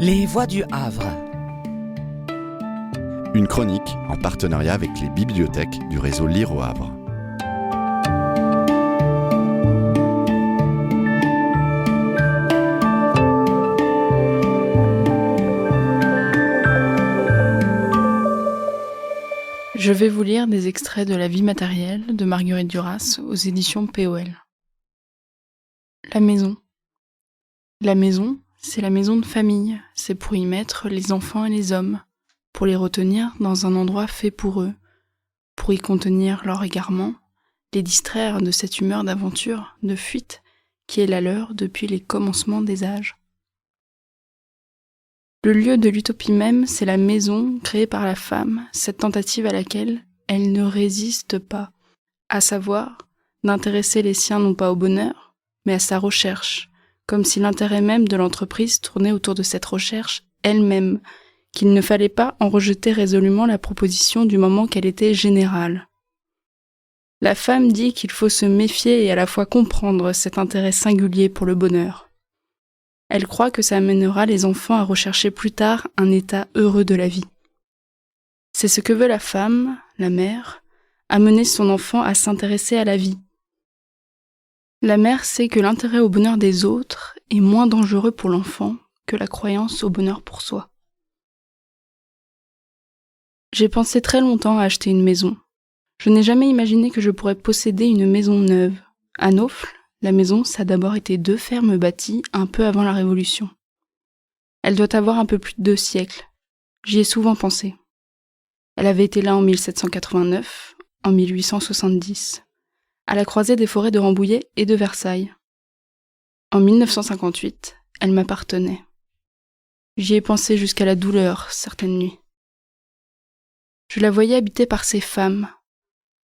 Les Voix du Havre. Une chronique en partenariat avec les bibliothèques du réseau Lire au Havre. Je vais vous lire des extraits de La vie matérielle de Marguerite Duras aux éditions POL. La maison. La maison, c'est la maison de famille. C'est pour y mettre les enfants et les hommes, pour les retenir dans un endroit fait pour eux, pour y contenir leur égarement, les distraire de cette humeur d'aventure, de fuite, qui est la leur depuis les commencements des âges. Le lieu de l'utopie même, c'est la maison créée par la femme, cette tentative à laquelle elle ne résiste pas, à savoir d'intéresser les siens non pas au bonheur, mais à sa recherche, comme si l'intérêt même de l'entreprise tournait autour de cette recherche elle-même, qu'il ne fallait pas en rejeter résolument la proposition du moment qu'elle était générale. La femme dit qu'il faut se méfier et à la fois comprendre cet intérêt singulier pour le bonheur. Elle croit que ça amènera les enfants à rechercher plus tard un état heureux de la vie. C'est ce que veut la femme, la mère, amener son enfant à s'intéresser à la vie. La mère sait que l'intérêt au bonheur des autres est moins dangereux pour l'enfant que la croyance au bonheur pour soi. J'ai pensé très longtemps à acheter une maison. Je n'ai jamais imaginé que je pourrais posséder une maison neuve. À Naufle, la maison, ça a d'abord été 2 fermes bâties un peu avant la Révolution. Elle doit avoir un peu plus de 2 siècles. J'y ai souvent pensé. Elle avait été là en 1789, en 1870, à la croisée des forêts de Rambouillet et de Versailles. En 1958, elle m'appartenait. J'y ai pensé jusqu'à la douleur certaines nuits. Je la voyais habitée par ces femmes.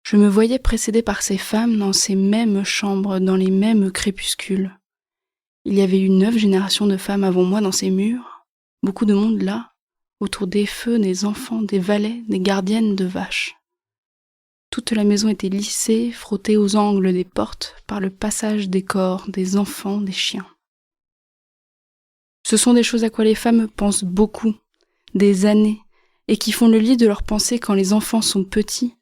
Je me voyais précédée par ces femmes dans ces mêmes chambres, dans les mêmes crépuscules. Il y avait eu 9 générations de femmes avant moi dans ces murs, beaucoup de monde là, autour des feux, des enfants, des valets, des gardiennes de vaches. Toute la maison était lissée, frottée aux angles des portes par le passage des corps, des enfants, des chiens. Ce sont des choses à quoi les femmes pensent beaucoup, des années, et qui font le lit de leurs pensées quand les enfants sont petits.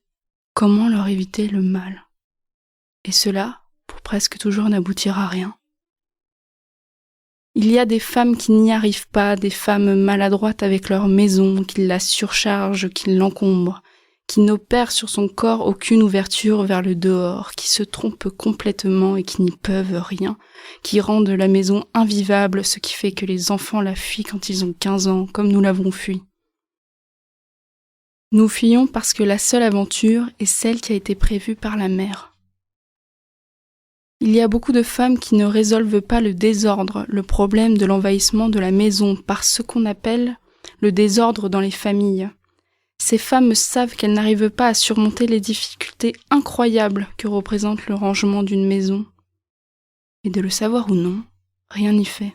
Comment leur éviter le mal? Et cela, pour presque toujours n'aboutir à rien. Il y a des femmes qui n'y arrivent pas, des femmes maladroites avec leur maison, qui la surchargent, qui l'encombrent, qui n'opèrent sur son corps aucune ouverture vers le dehors, qui se trompent complètement et qui n'y peuvent rien, qui rendent la maison invivable, ce qui fait que les enfants la fuient quand ils ont 15 ans, comme nous l'avons fui. Nous fuyons parce que la seule aventure est celle qui a été prévue par la mère. Il y a beaucoup de femmes qui ne résolvent pas le désordre, le problème de l'envahissement de la maison par ce qu'on appelle le désordre dans les familles. Ces femmes savent qu'elles n'arrivent pas à surmonter les difficultés incroyables que représente le rangement d'une maison. Et de le savoir ou non, rien n'y fait.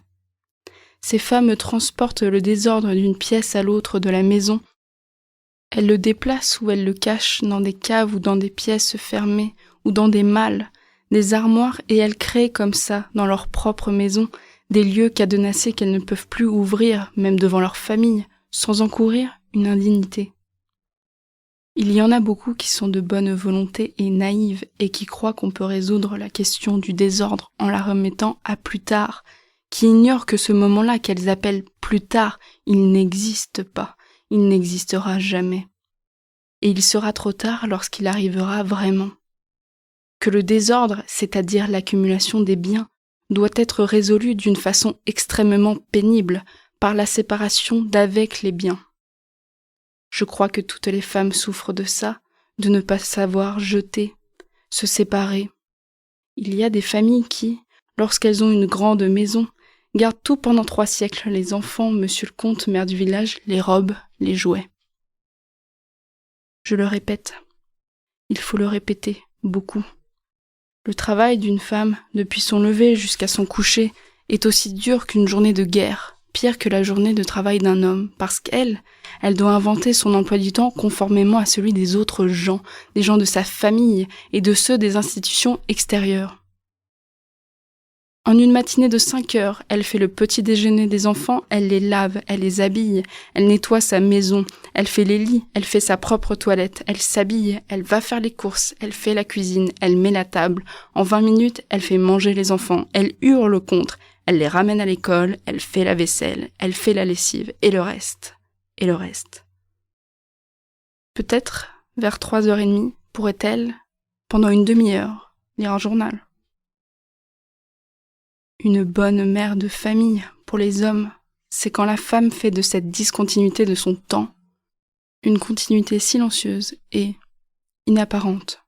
Ces femmes transportent le désordre d'une pièce à l'autre de la maison. Elles le déplacent ou elles le cachent dans des caves ou dans des pièces fermées ou dans des malles, des armoires, et elles créent comme ça, dans leur propre maison, des lieux cadenassés qu'elles ne peuvent plus ouvrir, même devant leur famille, sans encourir une indignité. Il y en a beaucoup qui sont de bonne volonté et naïves et qui croient qu'on peut résoudre la question du désordre en la remettant à plus tard, qui ignorent que ce moment-là qu'elles appellent plus tard, il n'existe pas. Il n'existera jamais. Et il sera trop tard lorsqu'il arrivera vraiment. Que le désordre, c'est-à-dire l'accumulation des biens, doit être résolu d'une façon extrêmement pénible, par la séparation d'avec les biens. Je crois que toutes les femmes souffrent de ça, de ne pas savoir jeter, se séparer. Il y a des familles qui, lorsqu'elles ont une grande maison, gardent tout pendant 3 siècles, les enfants, monsieur le comte, maire du village, les robes, les jouets. Je le répète, il faut le répéter, beaucoup. Le travail d'une femme, depuis son lever jusqu'à son coucher, est aussi dur qu'une journée de guerre, pire que la journée de travail d'un homme, parce qu'elle doit inventer son emploi du temps conformément à celui des autres gens, des gens de sa famille et de ceux des institutions extérieures. En une matinée de 5 heures, elle fait le petit déjeuner des enfants, elle les lave, elle les habille, elle nettoie sa maison, elle fait les lits, elle fait sa propre toilette, elle s'habille, elle va faire les courses, elle fait la cuisine, elle met la table. En 20 minutes, elle fait manger les enfants, elle hurle contre, elle les ramène à l'école, elle fait la vaisselle, elle fait la lessive, et le reste, et le reste. Peut-être, vers 3h30, pourrait-elle, pendant une demi-heure, lire un journal. Une bonne mère de famille, pour les hommes, c'est quand la femme fait de cette discontinuité de son temps une continuité silencieuse et inapparente.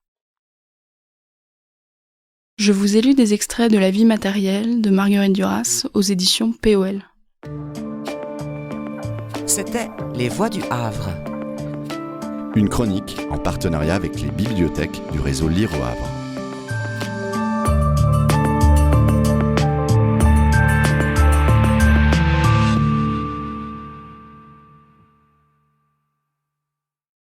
Je vous ai lu des extraits de La vie matérielle de Marguerite Duras aux éditions POL. C'était Les Voix du Havre. Une chronique en partenariat avec les bibliothèques du réseau Lire au Havre.